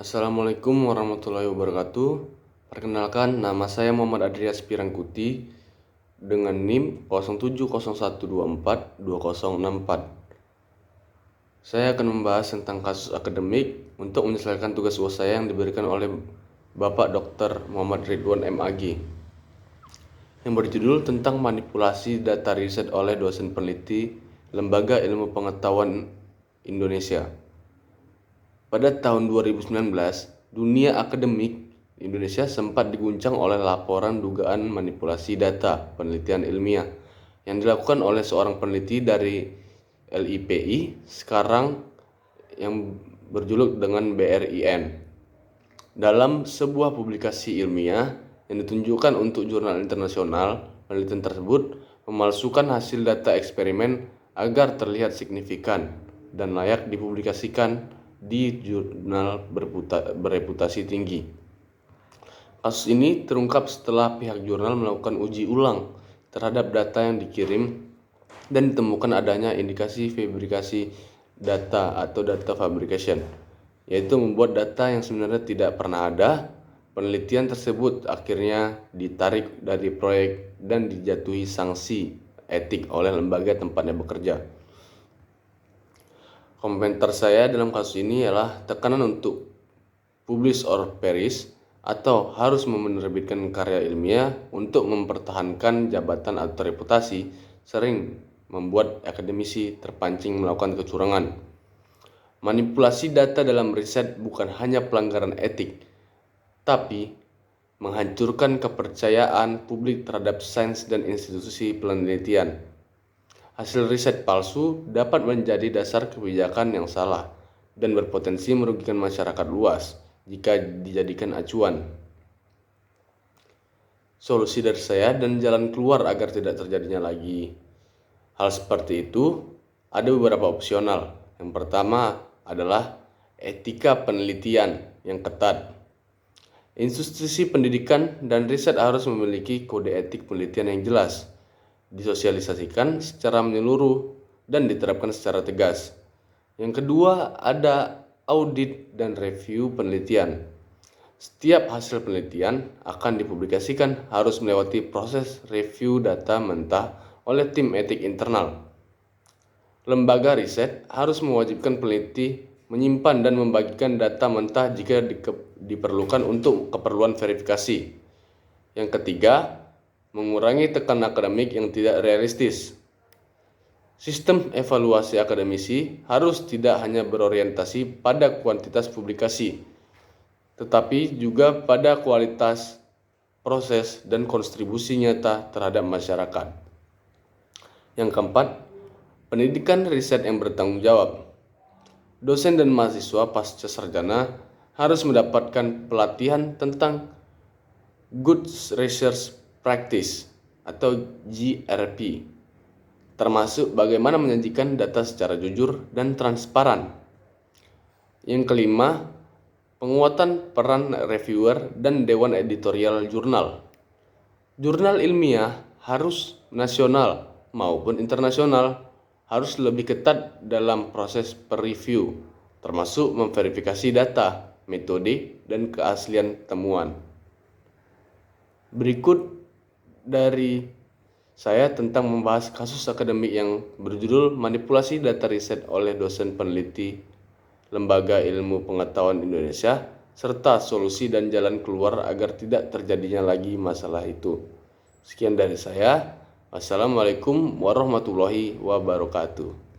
Assalamualaikum warahmatullahi wabarakatuh. Perkenalkan, nama saya Muhammad Adrias Pirangkuti dengan NIM 0701242064. Saya akan membahas tentang kasus akademik untuk menyelesaikan tugas uas saya yang diberikan oleh Bapak Dr. Muhammad Ridwan MAG yang berjudul tentang manipulasi data riset oleh dosen peneliti Lembaga Ilmu Pengetahuan Indonesia. Pada tahun 2019, dunia akademik Indonesia sempat diguncang oleh laporan dugaan manipulasi data penelitian ilmiah yang dilakukan oleh seorang peneliti dari LIPI sekarang yang berjuluk dengan BRIN. Dalam sebuah publikasi ilmiah yang ditunjukkan untuk jurnal internasional, penelitian tersebut memalsukan hasil data eksperimen agar terlihat signifikan dan layak dipublikasikan di jurnal bereputasi tinggi. Kasus ini terungkap setelah pihak jurnal melakukan uji ulang terhadap data yang dikirim dan ditemukan adanya indikasi fabrikasi data atau data fabrication, yaitu membuat data yang sebenarnya tidak pernah ada. Penelitian tersebut akhirnya ditarik dari proyek dan dijatuhi sanksi etik oleh lembaga tempatnya bekerja. Komentar saya dalam kasus ini ialah tekanan untuk publish or perish atau harus menerbitkan karya ilmiah untuk mempertahankan jabatan atau reputasi sering membuat akademisi terpancing melakukan kecurangan. Manipulasi data dalam riset bukan hanya pelanggaran etik, tapi menghancurkan kepercayaan publik terhadap sains dan institusi penelitian. Hasil riset palsu dapat menjadi dasar kebijakan yang salah dan berpotensi merugikan masyarakat luas jika dijadikan acuan. Solusi dari saya dan jalan keluar agar tidak terjadinya lagi hal seperti itu ada beberapa opsional. Yang pertama adalah etika penelitian yang ketat. Institusi pendidikan dan riset harus memiliki kode etik penelitian yang jelas, disosialisasikan secara menyeluruh dan diterapkan secara tegas. Yang kedua, ada audit dan review penelitian. Setiap hasil penelitian akan dipublikasikan harus melewati proses review data mentah oleh tim etik internal. Lembaga riset harus mewajibkan peneliti menyimpan dan membagikan data mentah jika diperlukan untuk keperluan verifikasi. Yang ketiga, mengurangi tekanan akademik yang tidak realistis. Sistem evaluasi akademisi harus tidak hanya berorientasi pada kuantitas publikasi, tetapi juga pada kualitas proses dan kontribusi nyata terhadap masyarakat. Yang keempat, pendidikan riset yang bertanggung jawab. Dosen dan mahasiswa pasca sarjana harus mendapatkan pelatihan tentang Good Research Practice atau GRP, termasuk bagaimana menyajikan data secara jujur dan transparan. Yang kelima, penguatan peran reviewer dan dewan editorial jurnal. Jurnal ilmiah harus nasional maupun internasional harus lebih ketat dalam proses per-review, termasuk memverifikasi data, metode, dan keaslian temuan. Berikut dari saya tentang membahas kasus akademik yang berjudul manipulasi data riset oleh dosen peneliti Lembaga Ilmu Pengetahuan Indonesia, serta solusi dan jalan keluar agar tidak terjadinya lagi masalah itu. Sekian dari saya. Wassalamualaikum warahmatullahi wabarakatuh.